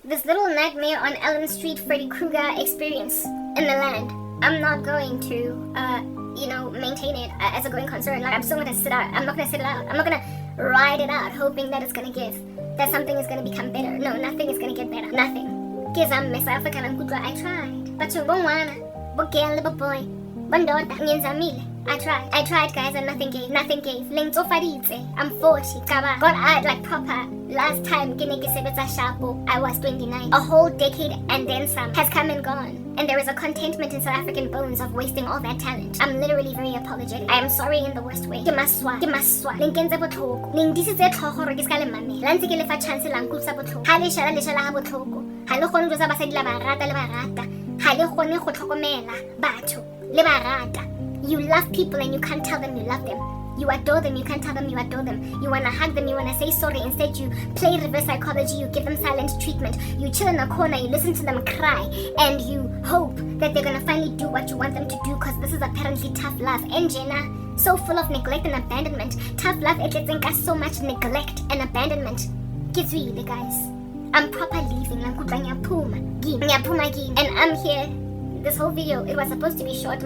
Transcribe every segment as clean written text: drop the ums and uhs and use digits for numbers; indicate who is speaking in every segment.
Speaker 1: this little nightmare on Elm Street Freddy Krueger experience in the land. I'm not going to, maintain it as a going concern. Like, I'm still gonna sit out. I'm not gonna sit it out. I'm not gonna ride it out hoping that it's gonna give, that something is gonna become better. No, nothing is gonna get better. Nothing. Because I'm Miss African and good. I tried. But you Hlongwane, girl, little boy, bandota, ngenzamile. I tried guys, and nothing gave. I'm 40. Got out like proper. Last time I was 29. A whole decade and then some has come and gone. And there is a contentment in South African bones of wasting all that talent. I'm literally very apologetic. I am sorry in the worst way. Ke maswa. Linkenze botlhoko. Lindisitse tlhogo ke ska le mame. La ntse ke le fa chance la nkutsa botlhoko. Ha le shala ha botlhoko. Ha le gone go tsa basadi la barata. Ha le gone go tlhokomela batho le barata. You love people and you can't tell them you love them. You adore them, you can't tell them you adore them. You wanna hug them, you wanna say sorry. Instead you play reverse psychology, you give them silent treatment. You chill in a corner, you listen to them cry, and you hope that they're gonna finally do what you want them to do, because this is apparently tough love. And Jenna, so full of neglect and abandonment. Tough love, it think us so much neglect and abandonment. Kids really, guys. I'm proper leaving. And I'm here. This whole video, it was supposed to be short,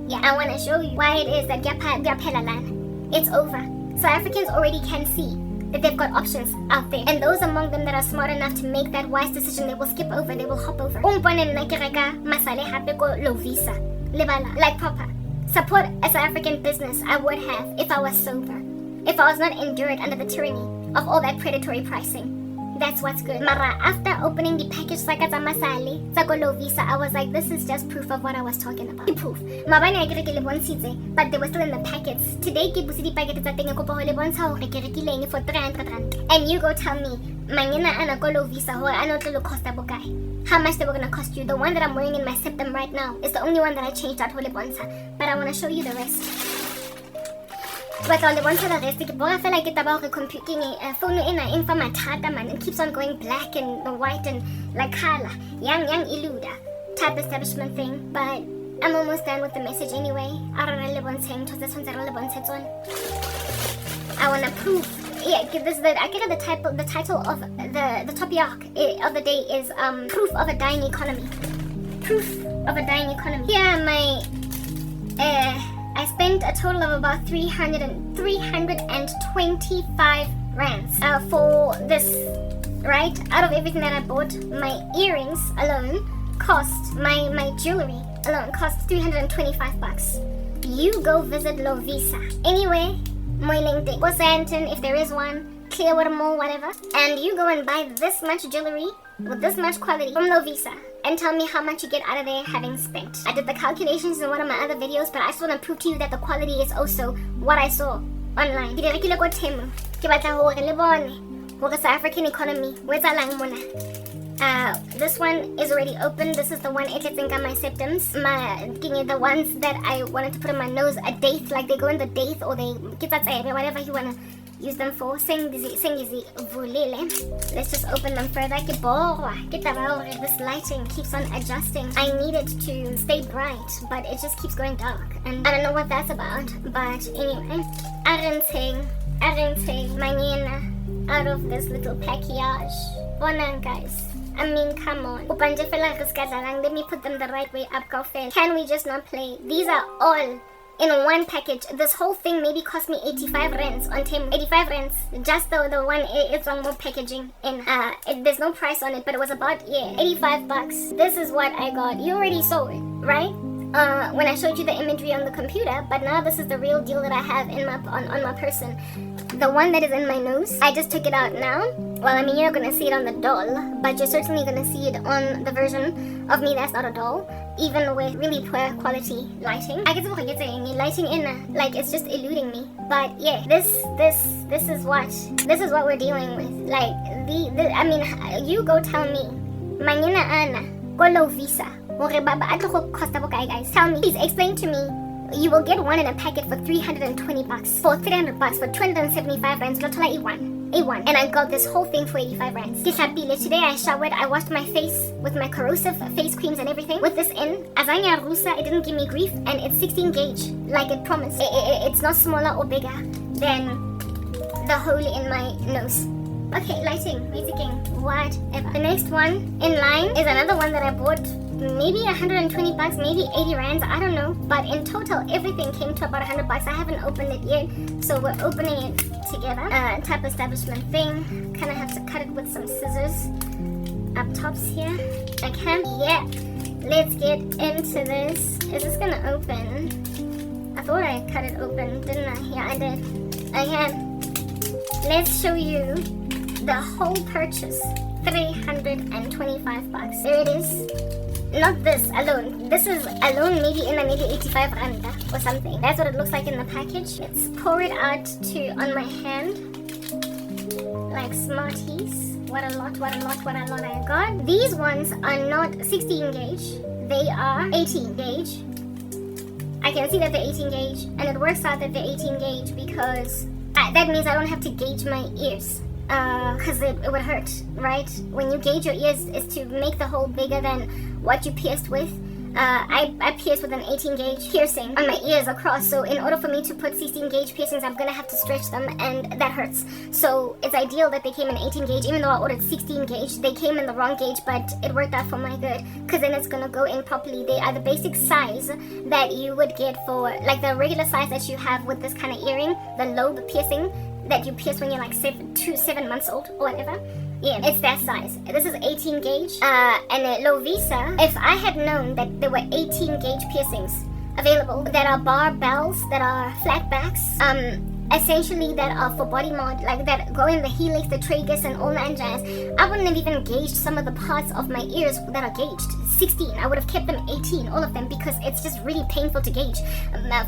Speaker 1: yeah, I want to show you why it is that it's over. So Africans already can see that they've got options out there, and those among them that are smart enough to make that wise decision, they will skip over, they will hop over. Like proper. Support a South African business I would have if I was sober, if I was not endured under the tyranny of all that predatory pricing. That's what's good. Mara, after opening the package I was like, this is just proof of what I was talking about. Proof. But they were still in the packets. Today, for 300 rand. And you go tell me, how much they were gonna cost you. The one that I'm wearing in my septum right now is the only one that I changed out. But I want to show you the rest. But all the ones that are rest, I feel like it's about computing a phone in mathata, man. It keeps on going black and white and like color. Young Iluda type establishment thing. But I'm almost done with the message anyway. I want to prove. Yeah, this is I get the title of the topic of the day is proof of a dying economy. Proof of a dying economy. Yeah, I spent a total of about 325 rands for this, right? Out of everything that I bought, my earrings alone cost, my jewelry alone cost 325 bucks. You go visit Lovisa. Anyway, Moilengte, Bosanton, if there is one, Clearwater Mall, whatever, and you go and buy this much jewelry with this much quality from Lovisa, and tell me how much you get out of there having spent. I did the calculations in one of my other videos, but I just want to prove to you that the quality is also what I saw online. South African economy. This one is already open. This is the one I think on my septums. The ones that I wanted to put in my nose, a date, like they go in the date, or they whatever you want to use them for. Let's just open them further. This lighting keeps on adjusting. I need it to stay bright, but it just keeps going dark, and I don't know what that's about. But anyway, out of this little package. Bonan, guys. I mean, come on. Let me put them the right way up. Can we just not play? These are all in one package. This whole thing maybe cost me 85 rands on Temu. 85 rands. Just the one, it's on more packaging. And there's no price on it, but it was about, 85 bucks. This is what I got. You already saw it, right? When I showed you the imagery on the computer, but now this is the real deal that I have in on my person. The one that is in my nose, I just took it out now. Well, I mean, you're not gonna see it on the doll, but you're certainly gonna see it on the version of me that's not a doll, even with really poor quality lighting. I get lighting in, like it's just eluding me. But yeah, this is what we're dealing with. Like I mean, you go tell me, Manina Ana, go visa. Guys, tell me, please explain to me. You will get one in a packet for 320 bucks. For 300 bucks, for 275 rands, A1. And I got this whole thing for 85 rands. Today I showered, I washed my face with my corrosive face creams and everything. With this in, Azanya Rusa, it didn't give me grief, and it's 16 gauge, like it promised. It's not smaller or bigger than the hole in my nose. Okay, lighting, musicking, whatever. The next one in line is another one that I bought maybe 120 bucks, maybe 80 rands, I don't know. But in total, everything came to about 100 bucks. I haven't opened it yet, so we're opening it together. Type establishment thing. Kind of have to cut it with some scissors. Up tops here. Okay, yeah. Let's get into this. Is this gonna open? I thought I cut it open, didn't I? Yeah, I did. Okay. Let's show you the whole purchase. 325 bucks. There it is. Not this alone. This is alone maybe in maybe 85 rand or something. That's what it looks like in the package. Let's pour it out on my hand. Like Smarties. What a lot I got. These ones are not 16 gauge. They are 18 gauge. I can see that they're 18 gauge, and it works out that they're 18 gauge because that means I don't have to gauge my ears. Because it would hurt, right? When you gauge your ears is to make the hole bigger than what you pierced with. I pierced with an 18 gauge piercing on my ears across, so in order for me to put 16 gauge piercings, I'm gonna have to stretch them, and that hurts. So it's ideal that they came in 18 gauge. Even though I ordered 16 gauge, they came in the wrong gauge, but it worked out for my good, because then it's gonna go in properly. They are the basic size that you would get for like the regular size that you have with this kind of earring, the lobe piercing that you pierce when you're like 7 months old or whatever. Yeah, it's that size. This is 18 gauge. And at Lovisa, if I had known that there were 18 gauge piercings available that are barbells, that are flat backs, essentially that are for body mod, like that go in the helix, the tragus, and all that jazz, I wouldn't have even gauged some of the parts of my ears that are gauged 16. I would have kept them 18, all of them, because it's just really painful to gauge.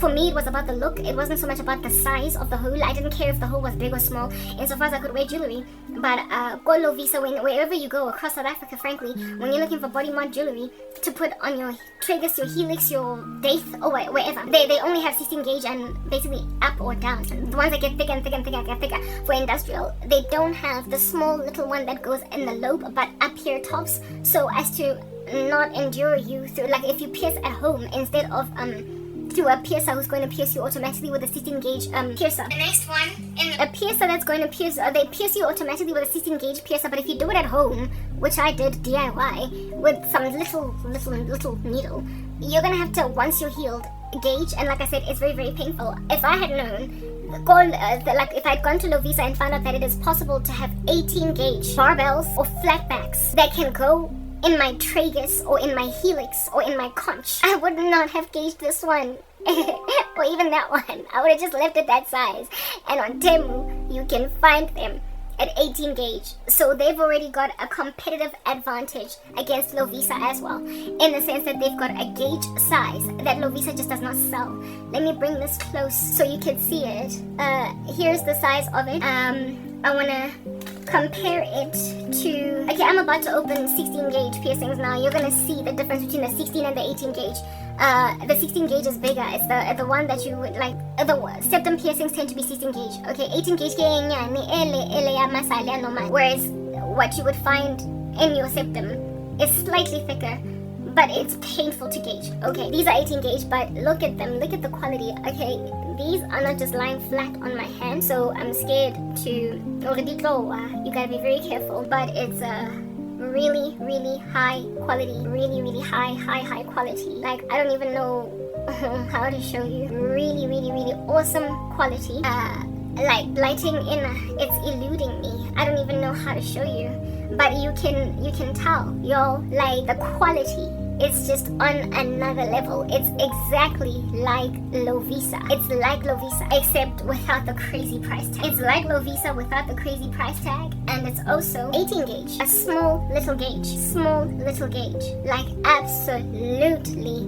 Speaker 1: For me, it was about the look. It wasn't so much about the size of the hole. I didn't care if the hole was big or small, insofar as I could wear jewelry. But go Lovisa, wherever you go across South Africa, frankly, when you're looking for body mod jewelry to put on your tragus, your helix, your daith, or wherever, they only have 16 gauge and basically up or down. The ones that get thicker and thicker and thicker get thicker for industrial, they don't have the small little one that goes in the lobe but up here tops, so as to not endure you through, like if you pierce at home instead of to a piercer who's going to pierce you automatically with a 16 gauge piercer. The next one, a piercer that's going to pierce, they pierce you automatically with a 16 gauge piercer, but if you do it at home, which I did DIY with some little needle, you're gonna have to, once you're healed, gauge, and like I said, it's very, very painful. If I had known, if I'd gone to Lovisa and found out that it is possible to have 18 gauge barbells or flatbacks that can go in my tragus or in my helix or in my conch, I would not have gauged this one or even that one. I would have just left it that size. And on Temu, you can find them at 18 gauge, so they've already got a competitive advantage against Lovisa as well, in the sense that they've got a gauge size that Lovisa just does not sell. Let me bring this close so you can see it. Here's the size of it. I want to compare it to, okay, I'm about to open 16 gauge piercings now. You're going to see the difference between the 16 and the 18 gauge. The 16 gauge is bigger. It's the one that you would like. The septum piercings tend to be 16 gauge. Okay, 18 gauge, whereas what you would find in your septum is slightly thicker, but it's painful to gauge. Okay, these are 18 gauge, but look at them. Look at the quality. Okay, these are not just lying flat on my hand, so I'm scared to. You gotta be very careful, but it's really, really high quality. Really, really high quality. Like, I don't even know how to show you. Really, really, really awesome quality. Like lighting in, it's eluding me. I don't even know how to show you, but you can tell, y'all. Like, the quality, it's just on another level. It's exactly like Lovisa. It's like Lovisa, except without the crazy price tag. It's like Lovisa without the crazy price tag, and it's also 18 gauge. A small little gauge. Like, absolutely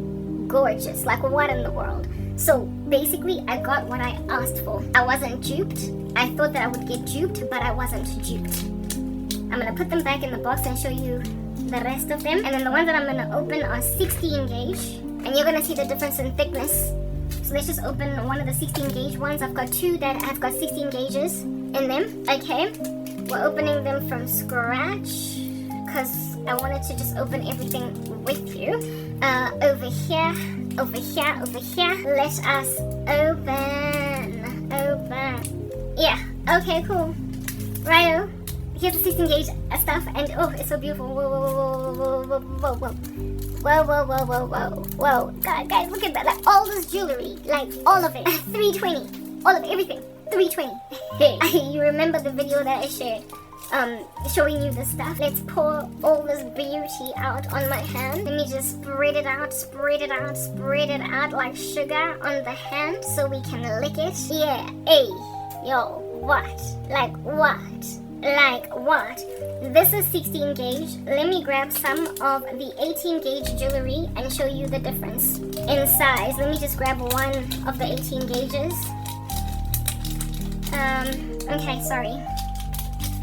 Speaker 1: gorgeous. Like, what in the world? So basically, I got what I asked for. I wasn't duped. I thought that I would get duped, but I wasn't duped. I'm gonna put them back in the box and show you the rest of them. And then the ones that I'm gonna open are 16 gauge, and you're gonna see the difference in thickness. So let's just open one of the 16 gauge ones. I've got two that have got 16 gauges in them. Okay, we're opening them from scratch because I wanted to just open everything with you. Over here. Let us open. Yeah, okay, cool. Righto. here's the 16 gauge stuff, and oh, it's so beautiful. Whoa, guys, look at that, like all this jewelry, like all of it, 320, all of everything, 320. Hey, you remember the video that I shared, showing you the stuff? Let's pour all this beauty out on my hand. Let me just spread it out like sugar on the hand so we can lick it. Yeah, hey, yo, what? Like what? This is 16 gauge. Let me grab some of the 18 gauge jewelry and show you the difference in size. Let me just grab one of the 18 gauges. Okay, sorry.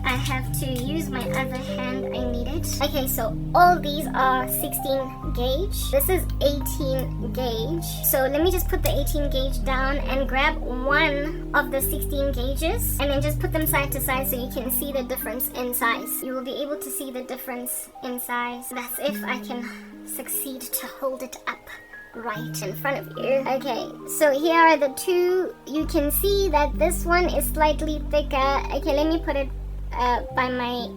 Speaker 1: I have to use my other hand. I need it. Okay, so all these are 16 gauge. This is 18 gauge. So let me just put the 18 gauge down and grab one of the 16 gauges and then just put them side to side so you can see the difference in size. You will be able to see the difference in size. That's if I can succeed to hold it up right in front of you. Okay, so here are the two. You can see that this one is slightly thicker. Okay, let me put it by my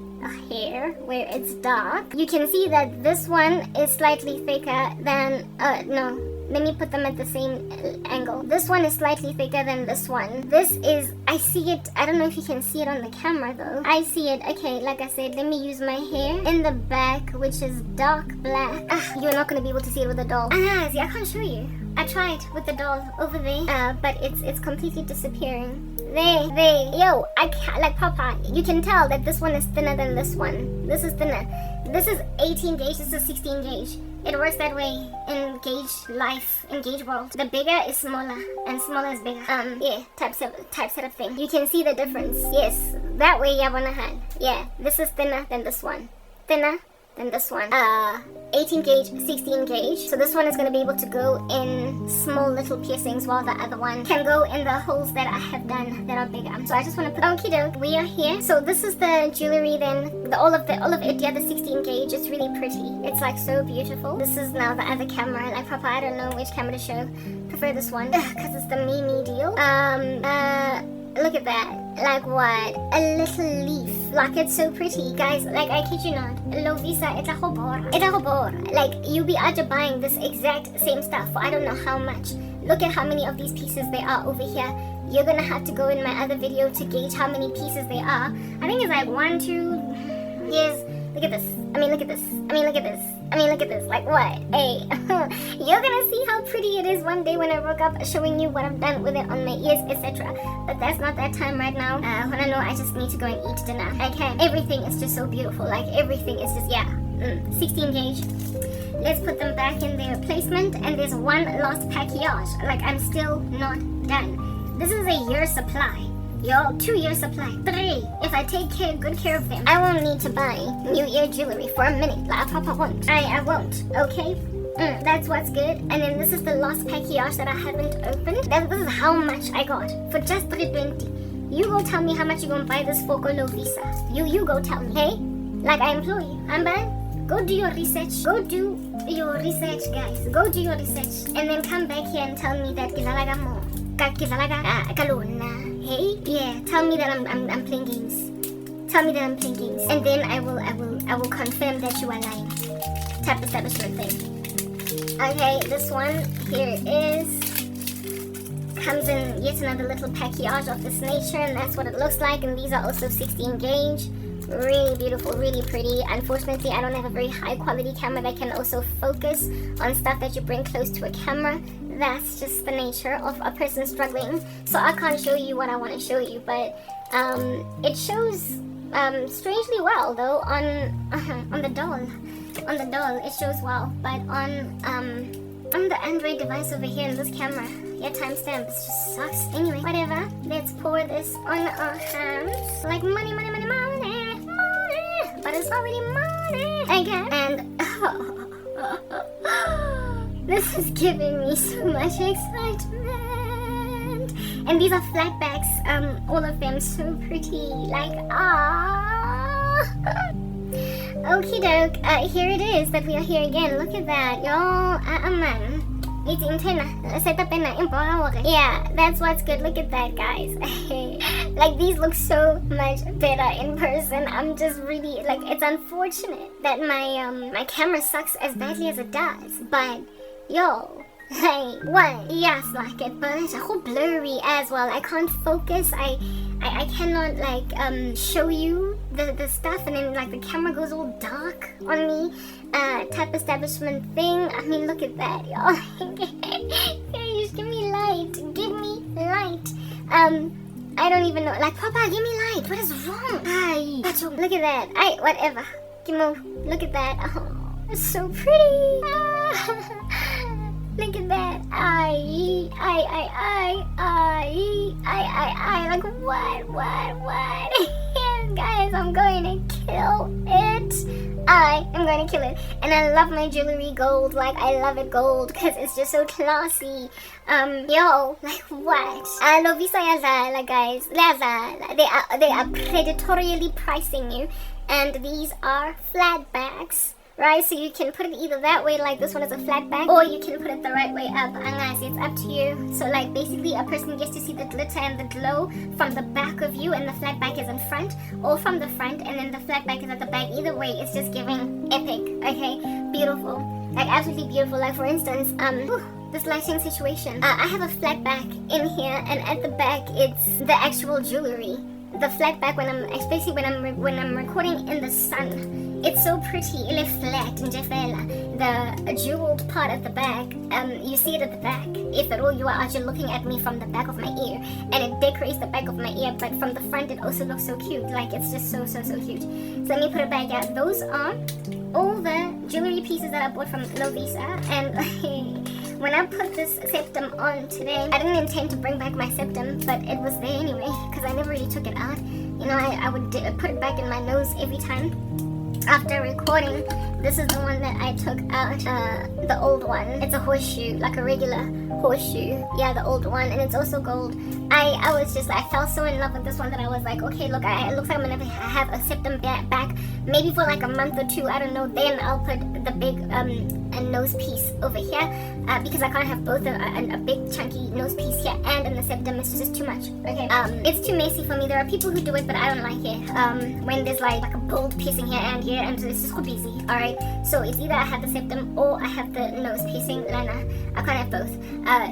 Speaker 1: hair where it's dark. You can see that this one is slightly thicker than no, let me put them at the same angle. This one is slightly thicker than this one. This is, I see it, I don't know if you can see it on the camera though. I see it. Okay, like I said, let me use my hair in the back, which is dark black. You're not gonna be able to see it with a doll. See, I can't show you. I tried with the doll over there, but it's completely disappearing. There, yo, I can't, like Papa, you can tell that this one is thinner than this one. This is thinner. This is 18 gauge, this is 16 gauge. It works that way in gauge life, in gauge world. The bigger is smaller, and smaller is bigger. Yeah, type set of thing. You can see the difference. Yes, that way you wanna hand. Yeah, this is thinner than this one. Thinner than this one. 18 gauge, 16 gauge. So this one is going to be able to go in small little piercings while the other one can go in the holes that I have done that are bigger. So I just want to put, okie doke, we are here. So this is the jewelry then, all of it, yeah, the 16 gauge. It's really pretty. It's like so beautiful. This is now the other camera. Like Papa, I don't know which camera to show. Prefer this one because it's the Mimi deal. Look at that. Like what? A little leaf. Like it's so pretty, guys. Like I kid you not. Lovisa, it's a hobor. Like you be aja buying this exact same stuff for I don't know how much. Look at how many of these pieces there are over here. You're gonna have to go in my other video to gauge how many pieces there are. I think it's like 1, 2. Yes. Look at this. I mean, look at this. I mean, look at this. I mean, look at this. Like what? Hey, you're gonna see how pretty it is one day when I woke up showing you what I've done with it on my ears, etc. But that's not that time right now. When I know I just need to go and eat dinner. Okay, everything is just so beautiful. Like everything is just, yeah. 16 gauge. Let's put them back in their placement. And there's one last package. Like I'm still not done. This is a year's supply. Yo, 2 years supply. 3. If I take good care of them, I won't need to buy new ear jewelry for a minute. Like Papa won't. I won't. Okay. That's what's good. And then this is the last package that I haven't opened. This is how much I got for just 320. You go tell me how much you gonna buy this for Lovisa. You go tell me. Hey, like I implore you. I'm bad. Go do your research. Go do your research, guys. Go do your research, and then come back here and tell me that Kizalaga mo. Kizalaga kaluna. Hey, yeah, tell me that I'm playing games. Tell me that I'm playing games, and then I will confirm that you are lying. Tap establishment thing. Okay, this one here is comes in yet another little package of this nature, and that's what it looks like. And these are also 16 gauge. Really beautiful, really pretty. Unfortunately, I don't have a very high quality camera that can also focus on stuff that you bring close to a camera. That's just the nature of a person struggling. So I can't show you what I want to show you, but it shows strangely well though on the doll. On the doll, it shows well, but on the Android device over here in this camera, yeah, timestamp, it just sucks., whatever. Let's pour this on our hands like money, money, money, money, money. But it's already money. Okay, and this is giving me so much excitement. And these are flatbacks, all of them so pretty, like, okie doke, here it is that we are here again. Look at that, y'all, man. Yeah, that's what's good. Look at that, guys. Like, these look so much better in person. I'm just really, like, it's unfortunate that my camera sucks as badly as it does. But, yo, hey, what? Yes, like it, but it's a whole blurry as well. I can't focus. I cannot, like, show you the stuff, and then, like, the camera goes all dark on me. Type establishment thing. I mean, look at that, y'all. Just give me light. Give me light. I don't even know. Like, Papa, give me light. What is wrong? Look at that. Whatever. Kimo, look at that. Oh, it's so pretty. Look at that. Like, what? Guys, I'm going to kill it. I am going to kill it. And I love my jewelry gold. Like, I love it gold because it's just so classy. Yo, like, what? Lovisa yazala, guys. They are predatorially pricing you. And these are flat bags. Right, so you can put it either that way, like this one is a flat back, or you can put it the right way up. It's up to you. So, like, basically a person gets to see the glitter and the glow from the back of you, and the flat back is in front, or from the front, and then the flat back is at the back. Either way, it's just giving epic. Okay, beautiful, like, absolutely beautiful. Like, for instance, this lighting situation. I have a flat back in here, and at the back it's the actual jewelry. The flat back, especially when I'm recording in the sun, it's so pretty. It's flat in the jeweled part of the back. You see it at the back. If at all you are actually looking at me from the back of my ear, and it decorates the back of my ear. But from the front, it also looks so cute. Like, it's just so cute. So let me put it back out. Those are all the jewelry pieces that I bought from Lovisa, and when I put this septum on today, I didn't intend to bring back my septum, but it was there anyway, because I never really took it out. You know, I would put it back in my nose every time after recording. This is the one that I took out, the old one. It's a horseshoe, like a regular horseshoe. Yeah, the old one, and it's also gold. I was just, I fell so in love with this one that I was like, okay, look, it looks like I'm gonna have a septum back, maybe for like a month or two, I don't know. Then I'll put the big a nose piece over here, because I can't have both a big chunky nose piece here and in the septum. It's just too much. Okay, it's too messy for me. There are people who do it, but I don't like it. When there's like a bold piercing here, and it's just too busy. All right, so it's either I have the septum or I have the nose piercing. Lana, I can't have both.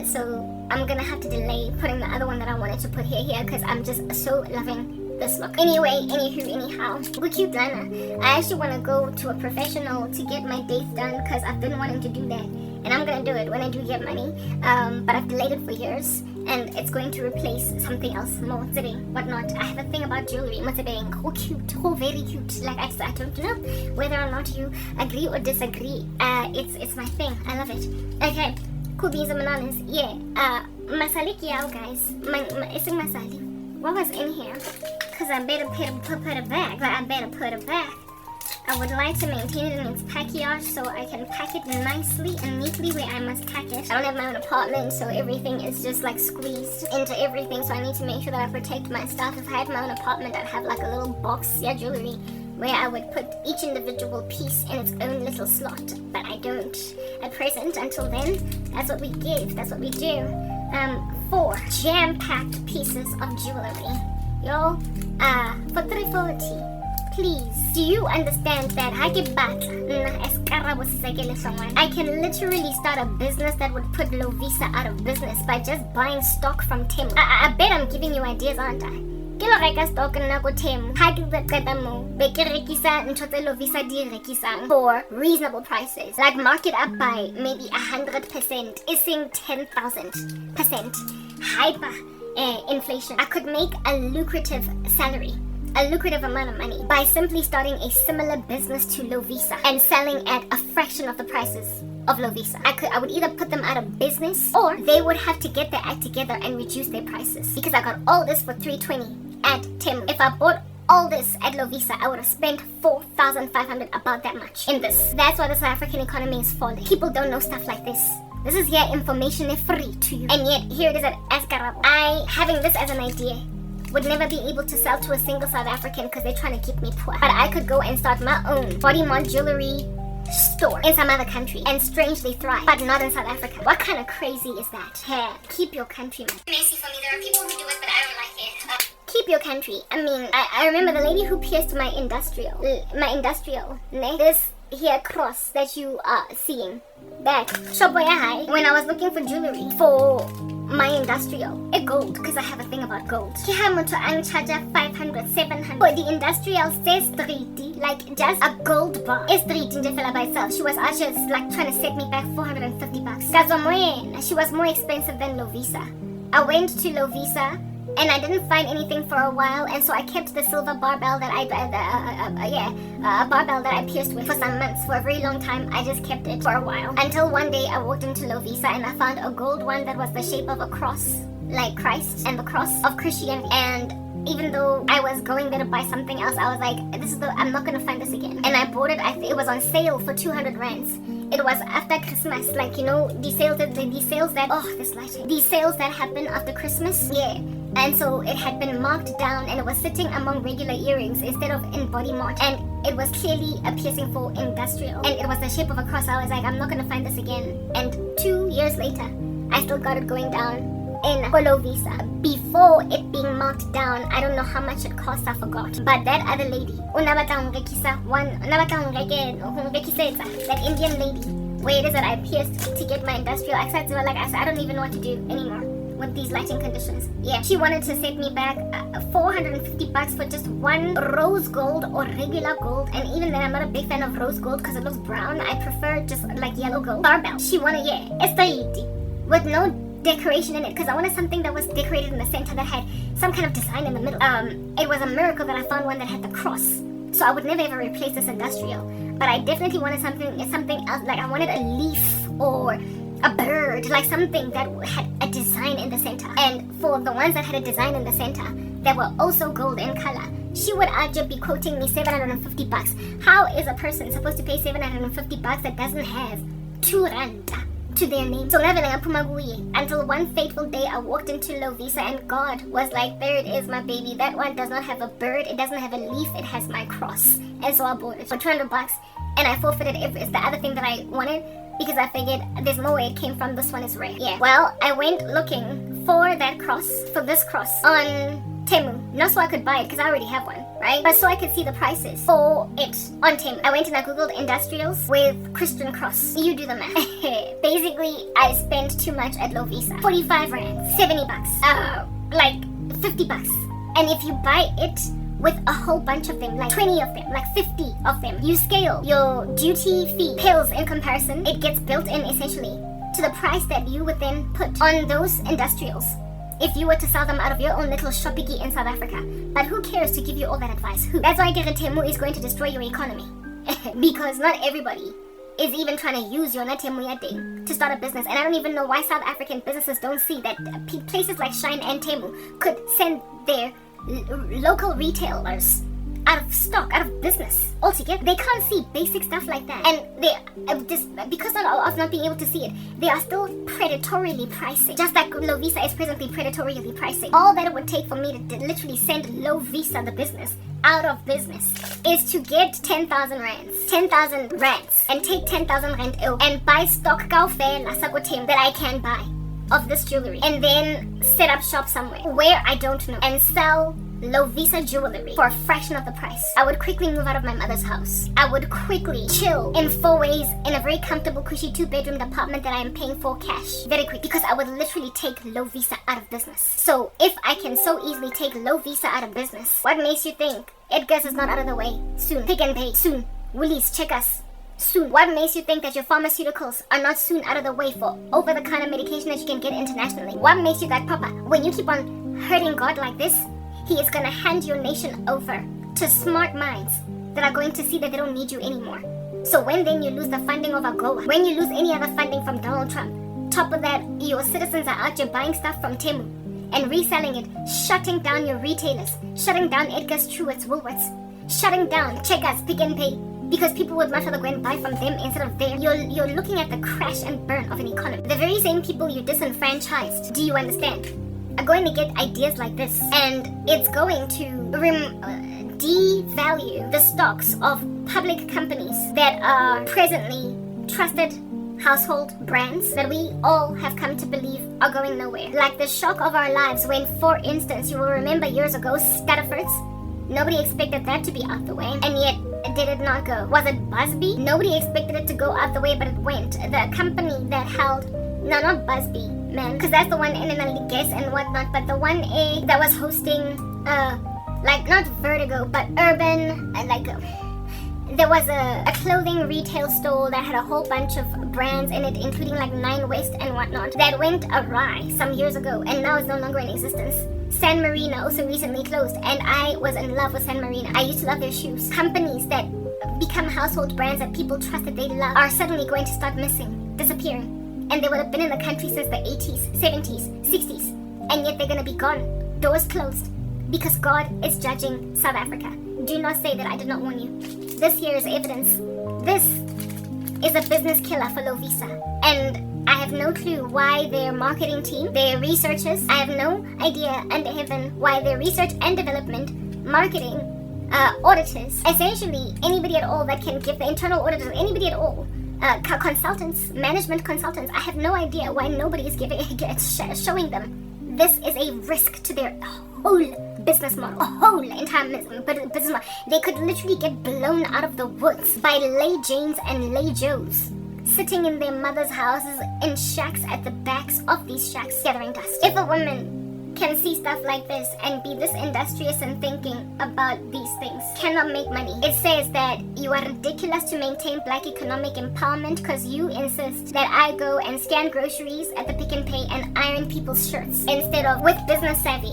Speaker 1: So I'm gonna have to delay putting the other one that I wanted to put here because I'm just so loving this look. Anyway, anyhow, look cute, Lana. I actually want to go to a professional to get my dates done because I've been wanting to do that, and I'm gonna do it when I do get money. But I've delayed it for years, and it's going to replace something else more whatnot. I have a thing about jewelry. Oh, cute, oh, very cute. Like, I don't know whether or not you agree or disagree. It's my thing. I love it. Okay, cool beans and bananas. Yeah. Masali kiao, guys. Isang masali. What was in here? Because I better put it back. I would like to maintain it in its package so I can pack it nicely and neatly where I must pack it. I don't have my own apartment, so everything is just like squeezed into everything, so I need to make sure that I protect my stuff. If I had my own apartment, I'd have like a little box, jewelry, where I would put each individual piece in its own little slot, but I don't at present. Until then, that's what we give, that's what we do. 4 jam-packed pieces of jewelry. Yo, for 340. Please, do you understand that I can literally start a business that would put Lovisa out of business by just buying stock from Temu? I bet I'm giving you ideas, aren't I? Ke lo reka stock nna ko Temu. Ha ke qeta mo, be ke rekisa ntho tse Lovisa di rekisang for reasonable prices. Like, mark it up by maybe 100%, ising 10,000%. Hyper inflation. I could make a lucrative salary, a lucrative amount of money by simply starting a similar business to Lovisa and selling at a fraction of the prices of Lovisa. I would either put them out of business, or they would have to get their act together and reduce their prices, because I got all this for 320 at Temu. If I bought all this at Lovisa, I would have spent 4,500, about that much in this. That's why the South African economy is falling. People don't know stuff like this. This is here information free to you, and yet here it is at Karabo. Having this as an idea would never be able to sell to a single South African because they're trying to keep me poor. But I could go and start my own body mod jewelry store in some other country and strangely thrive, but not in South Africa. What kind of crazy is that? Yeah, keep your country, man. Messy for me. There are people who do it, but I don't like it. Keep your country. I mean, I remember the lady who pierced my industrial, this here cross that you are seeing. That Shoboya High, when I was looking for jewelry for my industrial, a gold, because I have a thing about gold. Kihamuto ang charger 500, 700. For the industrial says 3D, like just a gold bar is 3D by itself. She was actually like trying to set me back $450. She was more expensive than Lovisa. I went to Lovisa and I didn't find anything for a while, and so I kept the silver barbell that barbell that I pierced with for some months. For a very long time, I just kept it for a while, until one day I walked into Lovisa and I found a gold one that was the shape of a cross, like Christ and the cross of Christianity. And even though I was going there to buy something else, I was like, I'm not gonna find this again. And I bought it. It was on sale for 200 rands. It was after Christmas, like, you know, these sales that happen after Christmas. Yeah. And so it had been marked down and it was sitting among regular earrings instead of in body mart. And it was clearly a piercing for industrial. And it was the shape of a cross. I was like, I'm not gonna find this again. And 2 years later, I still got it going down in Lovisa. Before it being marked down, I don't know how much it cost, I forgot. But that other lady, that Indian lady, where it is that I pierced to get my industrial access, I don't even know what to do anymore with these lighting conditions. Yeah, she wanted to set me back $450 for just one rose gold or regular gold, and even then I'm not a big fan of rose gold because it looks brown. I prefer just like yellow gold. Barbell. She wanted, with no decoration in it, because I wanted something that was decorated in the center that had some kind of design in the middle. It was a miracle that I found one that had the cross, so I would never ever replace this industrial. But I definitely wanted something else. Like I wanted a leaf or a bird, like something that had a design in the center. And for the ones that had a design in the center that were also gold in color, she would actually be quoting me $750. How is a person supposed to pay $750 that doesn't have 2 rand to their name? So until one fateful day I walked into Lovisa and God was like, there it is, my baby. That one does not have a bird, it doesn't have a leaf, it has my cross. And so I bought it for $200 and I forfeited it. It's the other thing that I wanted, because I figured there's no way it came from. This one is rare. Yeah. Well, I went looking for this cross on Temu. Not so I could buy it because I already have one, right? But so I could see the prices for it on Temu. I went and I googled industrials with Christian cross. You do the math. Basically, I spent too much at Lovisa. 45 rand, $70, like $50. And if you buy it with a whole bunch of them, like 20 of them, like 50 of them, you scale your duty fee pills in comparison, it gets built in essentially to the price that you would then put on those industrials if you were to sell them out of your own little shoppigi in South Africa. But who cares to give you all that advice? Who? That's why Temu is going to destroy your economy. Because not everybody is even trying to use your Temu thing to start a business. And I don't even know why South African businesses don't see that places like Shine and Temu could send their local retailers out of stock, out of business altogether. They can't see basic stuff like that, and they because of not being able to see it, they are still predatorily pricing, just like Lovisa is presently predatorily pricing. All that it would take for me to literally send Lovisa, the business, out of business is to get 10,000 rands and take 10,000 rand and buy stock that I can buy of this jewelry, and then set up shop somewhere where I don't know and sell Lovisa jewelry for a fraction of the price. I would quickly move out of my mother's house. I would quickly chill in 4 ways in a very comfortable, cushy 2-bedroom apartment that I am paying for cash very quick, because I would literally take Lovisa out of business. So if I can so easily take Lovisa out of business, what makes you think Edgar's is not out of the way soon? Pick and Pay soon. Woolies, check us soon. What makes you think that your pharmaceuticals are not soon out of the way for over-the-counter medication that you can get internationally? What makes you that proper? When you keep on hurting God like this, He is going to hand your nation over to smart minds that are going to see that they don't need you anymore. So when then you lose the funding of AGOA, when you lose any other funding from Donald Trump, top of that, your citizens are out there buying stuff from Temu and reselling it, shutting down your retailers, shutting down Edgar's, Truett's, Woolworths, shutting down Checkers, Pick and Pay, because people would much rather go and buy from them instead of there. You're looking at the crash and burn of an economy. The very same people you disenfranchised, do you understand, are going to get ideas like this, and it's going to devalue the stocks of public companies that are presently trusted household brands that we all have come to believe are going nowhere. Like the shock of our lives when, for instance, you will remember years ago, Stutterfords. Nobody expected that to be out the way, and yet did it not go? Was it Busby? Nobody expected it to go out the way, but it went. The company that held, no, not Busby, man, because that's the one in an guess and whatnot, but the one that was hosting, like not Vertigo, but Urban, there was a clothing retail store that had a whole bunch of brands in it, including like 9 West and whatnot, that went awry some years ago and now is no longer in existence. San Marino also recently closed, and I was in love with San Marino. I used to love their shoes. Companies that become household brands that people trust that they love are suddenly going to start missing, disappearing. And they would have been in the country since the 80s, 70s, 60s, and yet they're going to be gone. Doors closed. Because God is judging South Africa. Do not say that I did not warn you. This here is evidence. This is a business killer for Lovisa. And I have no clue why their marketing team, their researchers, I have no idea under heaven why their research and development, marketing, auditors, essentially anybody at all that can give the internal auditors, anybody at all, consultants, management consultants, I have no idea why nobody is showing them. This is a risk to their whole business model, whole entire business model. They could literally get blown out of the woods by Lay Janes and Lay Joes, sitting in their mother's houses in shacks at the backs of these shacks gathering dust. If a woman can see stuff like this and be this industrious and thinking about these things, cannot make money. It says that you are ridiculous to maintain black economic empowerment because you insist that I go and scan groceries at the Pick and Pay and iron people's shirts instead of, with business savvy,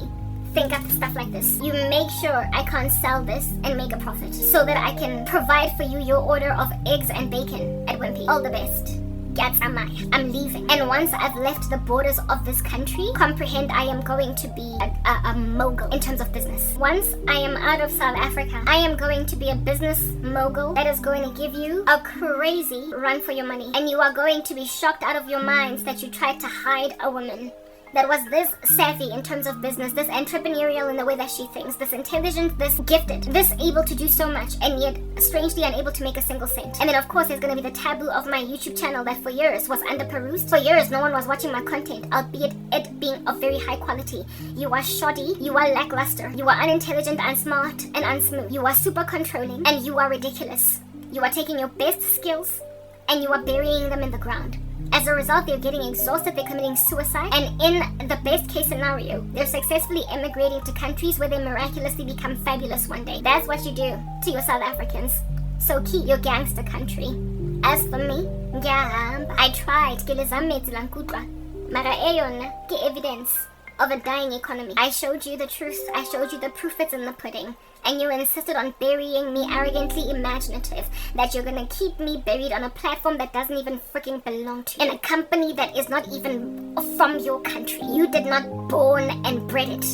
Speaker 1: think up stuff like this. You make sure I can't sell this and make a profit so that I can provide for you your order of eggs and bacon at Wimpy. All the best. I'm leaving. And once I've left the borders of this country, comprehend I am going to be a mogul in terms of business. Once I am out of South Africa, I am going to be a business mogul that is going to give you a crazy run for your money. And you are going to be shocked out of your minds that you tried to hide a woman that was this savvy in terms of business, this entrepreneurial in the way that she thinks, this intelligent, this gifted, this able to do so much, and yet strangely unable to make a single cent. And then of course there's going to be the taboo of my YouTube channel that for years was under-perused. For years no one was watching my content, albeit it being of very high quality. You are shoddy, you are lackluster, you are unintelligent, unsmart, and unsmooth. You are super controlling, and you are ridiculous. You are taking your best skills and you are burying them in the ground. As a result, they're getting exhausted, they're committing suicide, and in the best case scenario, they're successfully emigrating to countries where they miraculously become fabulous one day. That's what you do to your South Africans. So keep your gangster country. As for me, I tried mara eyona ke evidence of a dying economy. I showed you the truth, I showed you the proof it's in the pudding. And you insisted on burying me, arrogantly imaginative that you're gonna keep me buried on a platform that doesn't even freaking belong to you, in a company that is not even from your country. You did not born and bred it.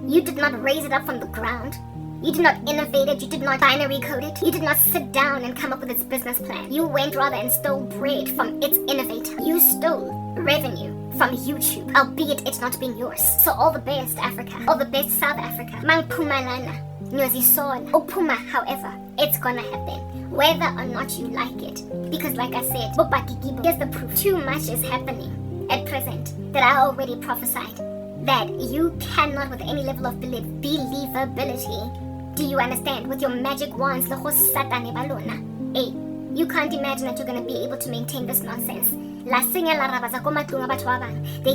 Speaker 1: You did not raise it up from the ground. You did not innovate it. You did not binary code it. You did not sit down and come up with its business plan. You went rather and stole bread from its innovator. You stole revenue from YouTube, albeit it's not being yours. So all the best, Africa. All the best, South Africa. Mangpumalana. Opuma, however, it's gonna happen, whether or not you like it. Because like I said, here's the proof. Too much is happening at present that I already prophesied that you cannot, with any level of believability, do you understand, with your magic wands, you can't imagine that you're gonna be able to maintain this nonsense. They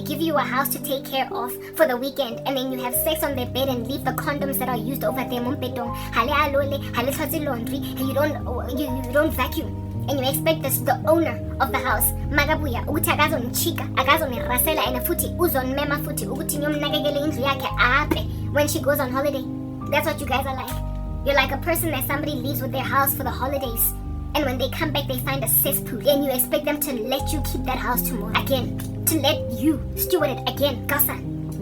Speaker 1: give you a house to take care of for the weekend, and then you have sex on their bed and leave the condoms that are used over there. You don't vacuum, and you expect this, the owner of the house magabuya ukuthi akazonichika akazonirasela and futhi uzonmema futhi ukuthi ngiyomnakekele indlu yakhe aphe when she goes on holiday. That's what you guys are like. You're like a person that somebody leaves with their house for the holidays, and when they come back they find a cesspool, and you expect them to let you keep that house tomorrow again, to let you steward it again. Gasa,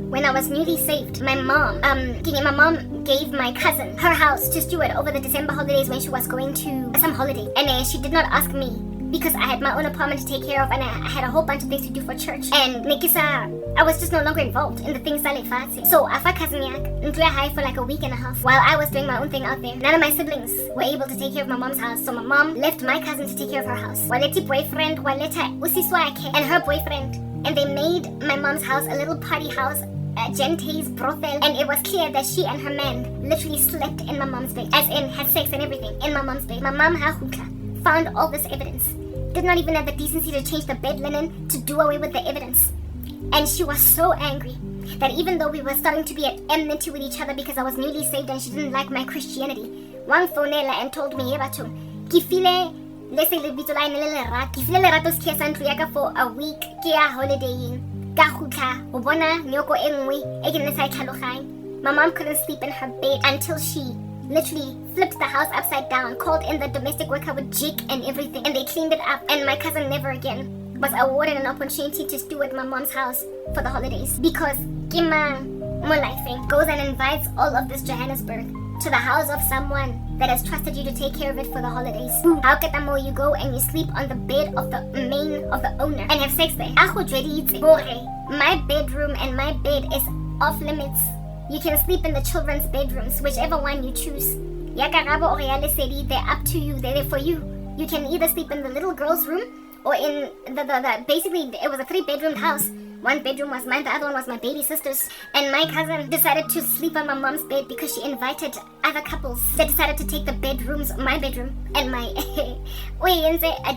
Speaker 1: when I was newly saved, my mom gave my cousin her house to steward over the December holidays when she was going to some holiday, and she did not ask me because I had my own apartment to take care of and I had a whole bunch of things to do for church. And I was just no longer involved in the things that I fancy. So afa cousin yak into a high for like a week and a half while I was doing my own thing out there. None of my siblings were able to take care of my mom's house, so my mom left my cousin to take care of her house. Waleti boyfriend, waleta usiswake and her boyfriend, and they made my mom's house a little party house, Gente's brothel, and it was clear that she and her man literally slept in my mom's bed, as in had sex and everything in my mom's bed. My mom found all this evidence, did not even have the decency to change the bed linen to do away with the evidence. And she was so angry that even though we were starting to be at enmity with each other because I was newly saved and she didn't like my Christianity, one phonela and told me, let's say for a week, holidaying. My mom couldn't sleep in her bed until she literally flipped the house upside down, called in the domestic worker with jig and everything, and they cleaned it up. And my cousin never again was awarded an opportunity to steward my mom's house for the holidays, because Kima Mulaife goes and invites all of this Johannesburg to the house of someone that has trusted you to take care of it for the holidays. How Katamo you go and you sleep on the bed of the owner and have sex there? My bedroom and my bed is off limits. You can sleep in the children's bedrooms, whichever one you choose. Ya Karabo or they're up to you, they're there for you. You can either sleep in the little girl's room or in the basically it was a 3-bedroomed house. One bedroom was mine, the other one was my baby sister's. And my cousin decided to sleep on my mom's bed because she invited other couples. They decided to take the bedrooms, my bedroom and my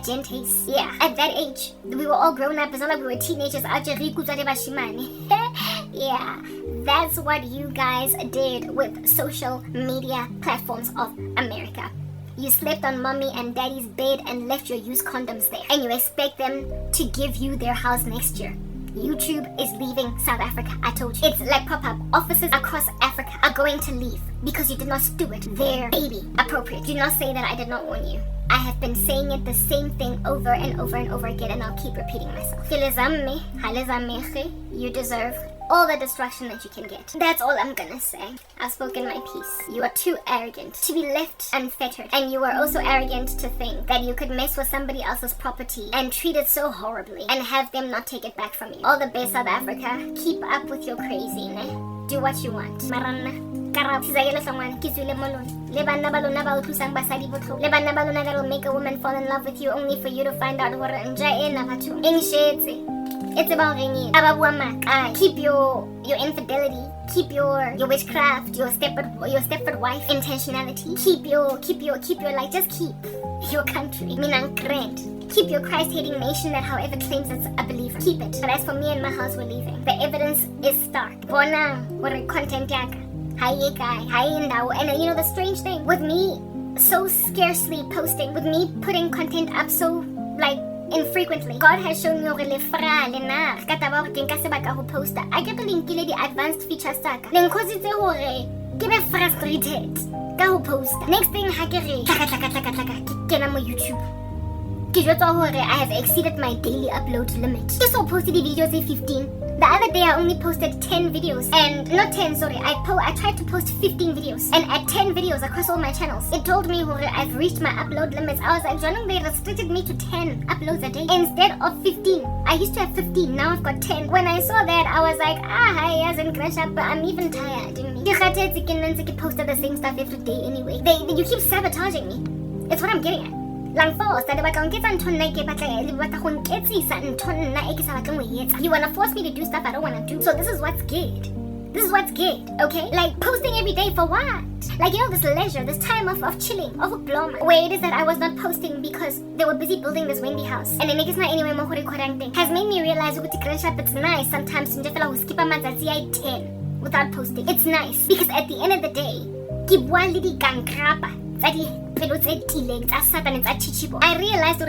Speaker 1: Gente's. Yeah, at that age, we were all grown up. It's not like we were teenagers. Yeah, that's what you guys did with social media platforms of America. You slept on mommy and daddy's bed and left your used condoms there. And you expect them to give you their house next year. YouTube is leaving South Africa, I told you. It's like pop-up. Offices across Africa are going to leave because you did not steward their baby appropriate. Do not say that I did not warn you. I have been saying it the same thing over and over and over again, and I'll keep repeating myself. You deserve all the destruction that you can get. That's all I'm gonna say. I've spoken my piece. You are too arrogant to be left unfettered, and you are also arrogant to think that you could mess with somebody else's property and treat it so horribly and have them not take it back from you. All the best, South Africa. Keep up with your crazy, ne? Do what you want. Marana. Karabo. Sizakele Hlongwane. Kizwile moloni. Le banna ba lona ba utlwisang basadi botlhoko. Le banna ba lona that'll make a woman fall in love with you only for you to find out hore nja ena batho. Engshetse. It's about ringing. Keep your infidelity. Keep your witchcraft, your Stepford wife intentionality. Keep your like, just keep your country. Keep your Christ-hating nation that however claims it's a believer. Keep it. But as for me and my house, we're leaving. The evidence is stark. Bona, we're content yaka. Hi guy. Hi indawo. And you know the strange thing with me so scarcely posting, with me putting content up so like infrequently, God has shown me hore le fra le na ka taba hore ke nka sebaka ho posta. I get linkile di advanced features tsaka. Le nkhositse hore ke be frustrated ka ho posta. Next thing ha ke re ke kena mo YouTube. Ke jwetsa hore I have exceeded my daily upload limit. Ke so posted the videos at 15. The other day I only posted 10 videos, and not 10, sorry, I tried to post 15 videos, and at 10 videos across all my channels, it told me I've reached my upload limits. I was like, John, they restricted me to 10 uploads a day instead of 15. I used to have 15, now I've got 10. When I saw that, I was like, hi, as in crash up, but I'm even tired. You posted the same stuff every day anyway. You keep sabotaging me. It's what I'm getting at. You wanna force me to do stuff I don't wanna do. So this is what's good. This is what's good, okay? Like posting every day for what? Like, you know, this leisure, this time of chilling, of bloma. Where it is that I was not posting because they were busy building this Wendy house. And it makes not anyway more thing has made me realize it's nice sometimes to just skip a month at 10 without posting. It's nice because at the end of the day, I realized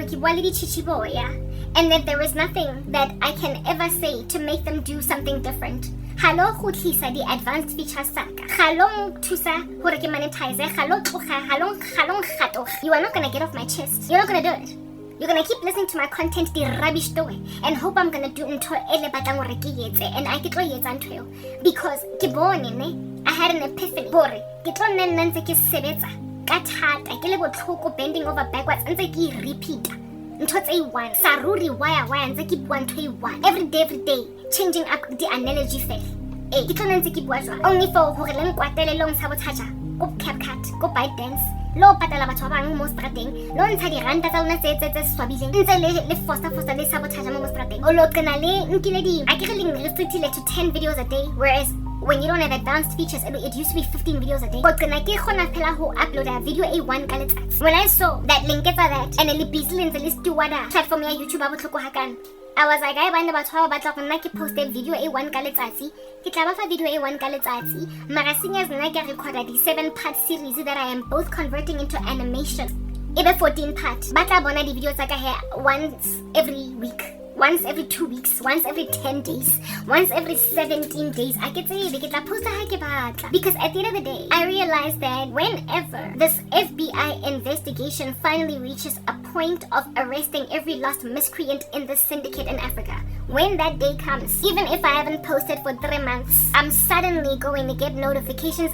Speaker 1: and that there is nothing that I can ever say to make them do something different. The advanced features. You are not gonna get off my chest. You're not gonna do it. You're gonna keep listening to my content the rubbish story and hope I'm gonna do and I get because I had an epiphany. Bending over backwards and repeat. ntho tse one saruri why ntse ke bua ntho e one every day changing up the analogy fela ke tlo ntse ke bua jwa only for hore le nkwatele lo nsabotaja go CapCut go ByteDance lo patala batho ba bang mo strateng lo ntsha di ranta tsa lona tse swabileng ntse le foster le sabotage mo strateng o lo qena le nkile di a ke re restricted to 10 videos a day, whereas when you don't have advanced features it used to be 15 videos a day. But qena ke khona phela ho upload a video a one ka letsatsi. When I saw that link for that and le busy le ntse le steward platform ya YouTube a botlhoko hakana, I was like, I wonder batho ba batla go nna ke post video a one ka letsatsi, ke tla ba fa video a one ka letsatsi, mara seniors nna ke record the 7-part series that I am both converting into animation. Ebe 14 part. Batla bona di videos tsaka here once every week, once every 2 weeks, once every 10 days, once every 17 days. I get to post because at the end of the day, I realized that whenever this FBI investigation finally reaches a point of arresting every lost miscreant in this syndicate in Africa, when that day comes, even if I haven't posted for 3 months, I'm suddenly going to get notifications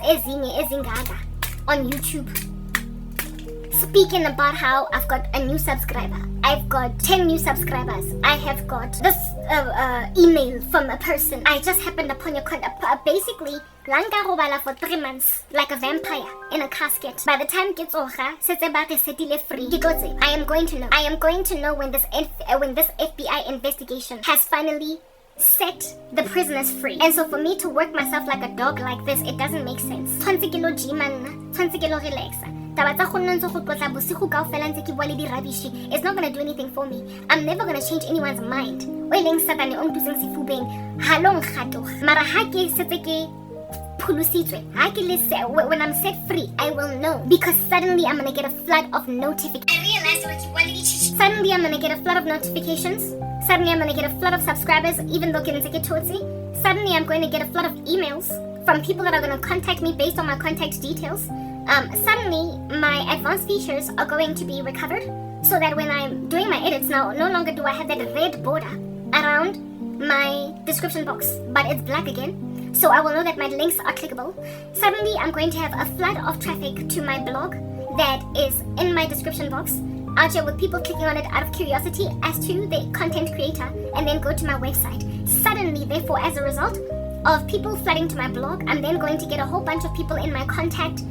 Speaker 1: on YouTube speaking about how I've got a new subscriber, I've got 10 new subscribers, I have got this email from a person, I just happened upon your contact. Basically, lanka robala for 3 months like a vampire in a casket. By the time gets oha, setile free. I am going to know when this FBI investigation has finally set the prisoners free. And so for me to work myself like a dog like this, it doesn't make sense. Relax. It's not gonna do anything for me. I'm never gonna change anyone's mind. When I'm set free, I will know, because suddenly I'm gonna get a flood of notifications. Suddenly I'm gonna get a flood of notifications. Suddenly I'm gonna get a flood of subscribers, even though suddenly I'm going to get a flood of emails from people that are gonna contact me based on my contact details. Suddenly my advanced features are going to be recovered, so that when I'm doing my edits now, no longer do I have that red border around my description box, but it's black again, so I will know that my links are clickable. Suddenly I'm going to have a flood of traffic to my blog that is in my description box, out here with people clicking on it out of curiosity as to the content creator, and then go to my website. Suddenly, therefore, as a result of people flooding to my blog, I'm then going to get a whole bunch of people in my contact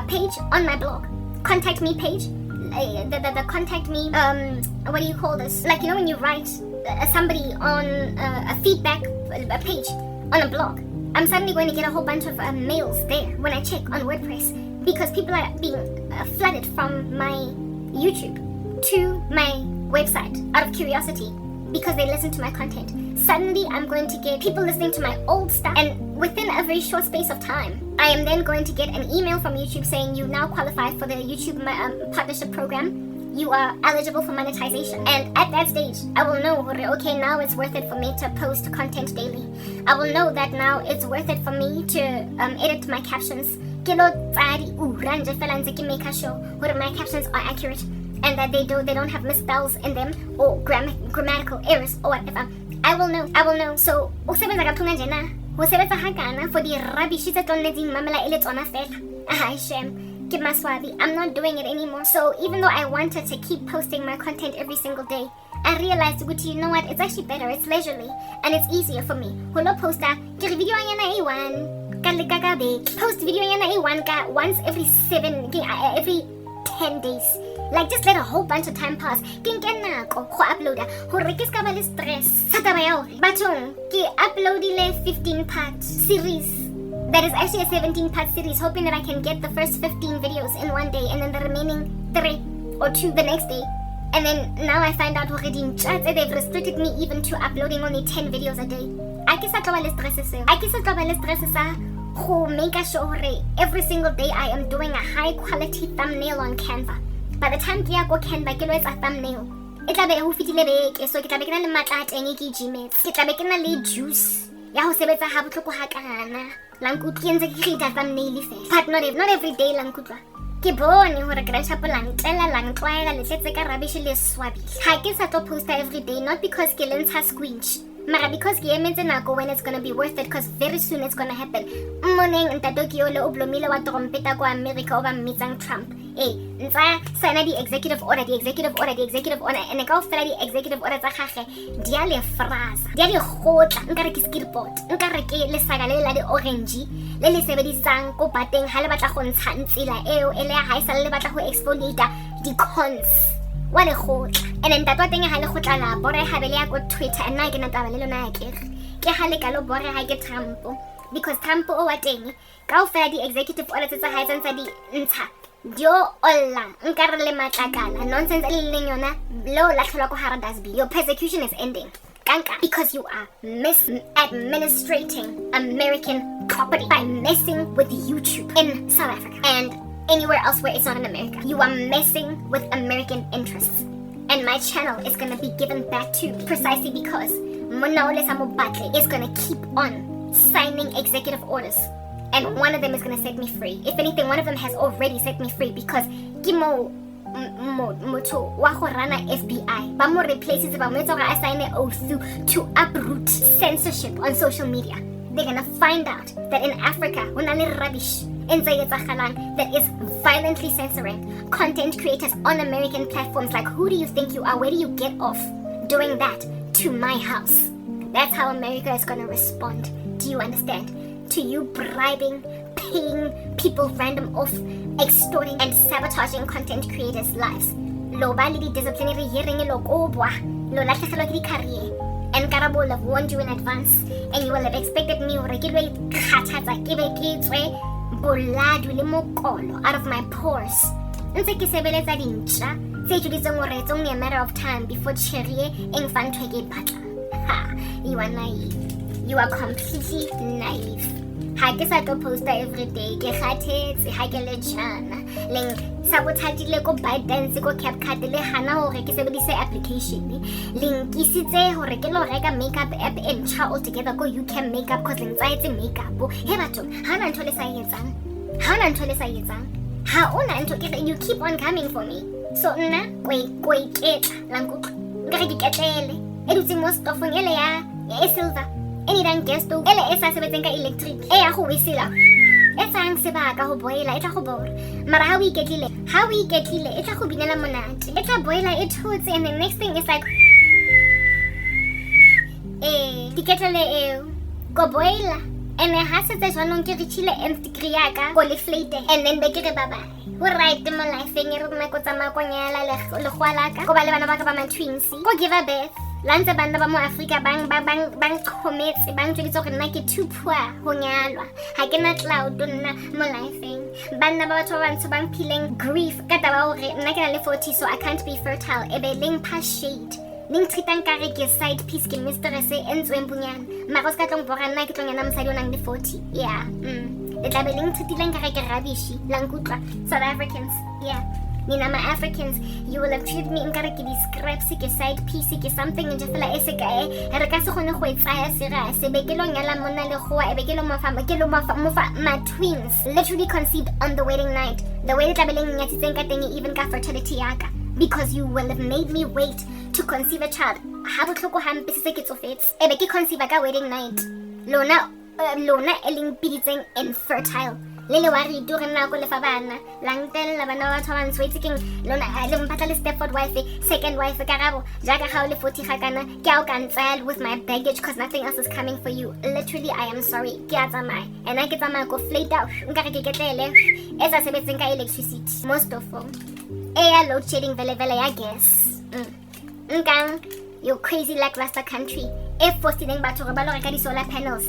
Speaker 1: page on my blog, contact me page, the contact me what do you call this, like, you know, when you write somebody on a feedback page on a blog, I'm suddenly going to get a whole bunch of mails there when I check on WordPress, because people are being flooded from my YouTube to my website out of curiosity because they listen to my content. Suddenly I'm going to get people listening to my old stuff, and within a very short space of time, I am then going to get an email from YouTube saying you now qualify for the YouTube partnership program. You are eligible for monetization. And at that stage, I will know, okay, now it's worth it for me to post content daily. I will know that now it's worth it for me to edit my captions. Make sure my captions are accurate and that they don't have misspells in them or grammatical errors or whatever. I will know. So, for the rubbish I'm not doing it anymore. So even though I wanted to keep posting my content every single day, I realized, you know what, it's actually better, it's leisurely, and it's easier for me. Post video post video once every 10 days. Like, just let a whole bunch of time pass. Upload upload 15-part series. That is actually a 17-part series, hoping that I can get the first 15 videos in one day and then the remaining 3 or 2 the next day. And then now I find out already they've restricted me even to uploading only 10 videos a day. I guess I make sure every single day I am doing a high quality thumbnail on Canva. By the time I go Canva, it's a thumbnail. It will be so it will be juice. But not every day ke bone hore grandchapel lang tlela lang twaela le tletse ka rubbish le swabi ha ke sa tlo posta every day, not because ke lentsha squinch, mara because ke emetse nako when it's gonna be worth it, because very soon it's gonna happen. Morning ntato ke ole o blomile wa trompeta ko America o ba mmitsang Trump. Ntsa signa the executive order, and ka ofela the executive order tsa gage di a le frasa, di a le gotla, nkare ke skillboard, nkare ke lesaka le la di orange le le sebedisang ko bateng ha le batla go ntsha ntsela eo ele ya haisa le batla go exfoliate di cons wa le gotla. And then tatwa teng ha le gotla la bore ha bele ya go Twitter, and na ke na taba le lona ya ke ha le ka lo bore ha ke Trump, because Trump o wa teng ka ofela di executive orders tsa haisa ntsa di ntsha dio olla nkare le matlakala nonsense le leng yona lo la tlhola ko hara dasbi. Your persecution is ending because you are misadministrating American property by messing with YouTube in South Africa and anywhere else where it's not in America. You are messing with American interests, and my channel is going to be given back to me precisely because Monaole Samobatle is going to keep on signing executive orders, and one of them is going to set me free. If anything, one of them has already set me free because Gimo Moto Wahorana FBI Bamo replaces Bamoto assign an oath to uproot censorship on social media. They're gonna find out that in Africa, unali rubbish that is violently censoring content creators on American platforms. Like, who do you think you are? Where do you get off doing that to my house? That's how America is gonna respond. Do you understand? To you bribing, paying people random off, extorting and sabotaging content creators' lives. Lo ba le di disciplinary hearing lo ko bwa, lo la tlhagelo ke di career. And Karabo will have warned you in advance, and you will have expected me to get out of my pores. A matter of time before you are naive. You are completely naive. Ha ke sa to posta every day ke khathetse ha ke le jana leng sabothatile ko Biden ko CapCut le hana hore ke sebedise application leng ke sitse hore ke lo reka makeup app entšha altogether ko UK makeup cause leng tsaetse makeup he batho ha na ntho le sa etsang ha ona ntho ke you keep on coming for me so nna ko iketla langu ngare ke ketlele e dutse mo stofong ele ya silver any dan guest o ele esa sebetseng ka electric e ya go wisela e tsang sebaka go boila e tla go bora mara ha o iketlile e tla go binela monate e tla boila e thotse, and the next thing is like diketlele e go boila and ha se tse jwanong ke richile nth degree ya ka go le flate, and then be ke re bye go right mo life e re mo ko tsama ko nyala le gwala ka go ba le bana ba ka ba ma twins go give a birth. Lanza banda ba mo Africa bang khometse bang tshweditse gore nna ke too poor ho nyalwa ha ke na cloud nna mo lifeng bana ba batho ba ntse bang phileng grief ka taba hore nna ke na le 40 so I can't be fertile e be leng pa shade ning tshitang ka re ke side piece ke mistress e ntsweng bunyana mara ska tlong bora nna ke tlongena mosadi o nang le 40 yeah le tla be leng tshitileng ka re ke rubbish lankutla South Africans yeah. Nina ma Africans, you will have treated me nkare ke di scraps ke side piece ke something nje fela e se kae re ka se gone go etsaya serious be ke lo nyala monna le goa e be ke lo mofa my twins literally conceived on the wedding night, the way that beleng nyatsitseng ka teng even ka fertility yaka, because you will have made me wait to conceive a child ha botlhoko hampe se ke tsofetse e be ke conceive ka wedding night lona eling piditseng infertile lele wa re dure nna go lefa bana langtella bana ba tshwana swetsikeng lona le mpatla le Stepford wife second wife Karabo jaka ga o le 40 ga kana ke ao kan tsaya with my baggage cause nothing else is coming for you. Literally I am sorry ke a tsamaya and I ke tsamaya go flate out nkare ke ketlele esa sebetseng ka electricity most of them ya load shedding vele I guess nkang you crazy lackluster country if posting batho re ba lo reka di solar panels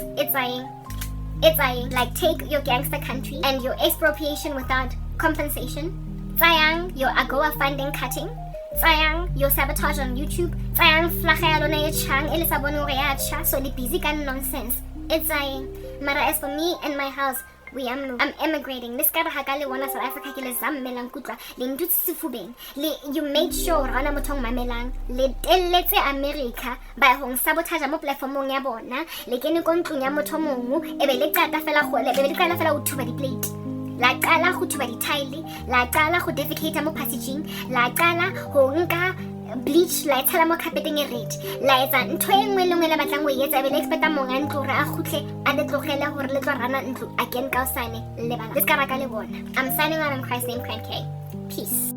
Speaker 1: it's like take your gangster country and your expropriation without compensation. Tsayang your AGOA funding cutting. Tsayang your sabotage on YouTube. Tsayang flagea lona ye chang ele sa bone gore ya cha so le busy ka nonsense. It's mara as for me and my house I'm emigrating. This guy hakale wana South Africa ke le zammela nkutla le ndutse sefubeng le you made sure rana mothong mamelang le telletse America ba hong sabotage mo platformong ya bona le kene ko ntlong ya motho mongwe e be le qata fela go le be le qala fela o thuba di plate la qala go thuba di tile la qala go defecate mo passaging la qala go nka bleach la tsala mo carpeting e red la etsa ntho engwe le ngwe le batlang go etsa be le expecta monga ntlo re a gutle a le tlogela gore le tlo rana ntlo again ka usane le bana le ska raka le bona. I'm signing out on Christ's name, Crank K. Peace.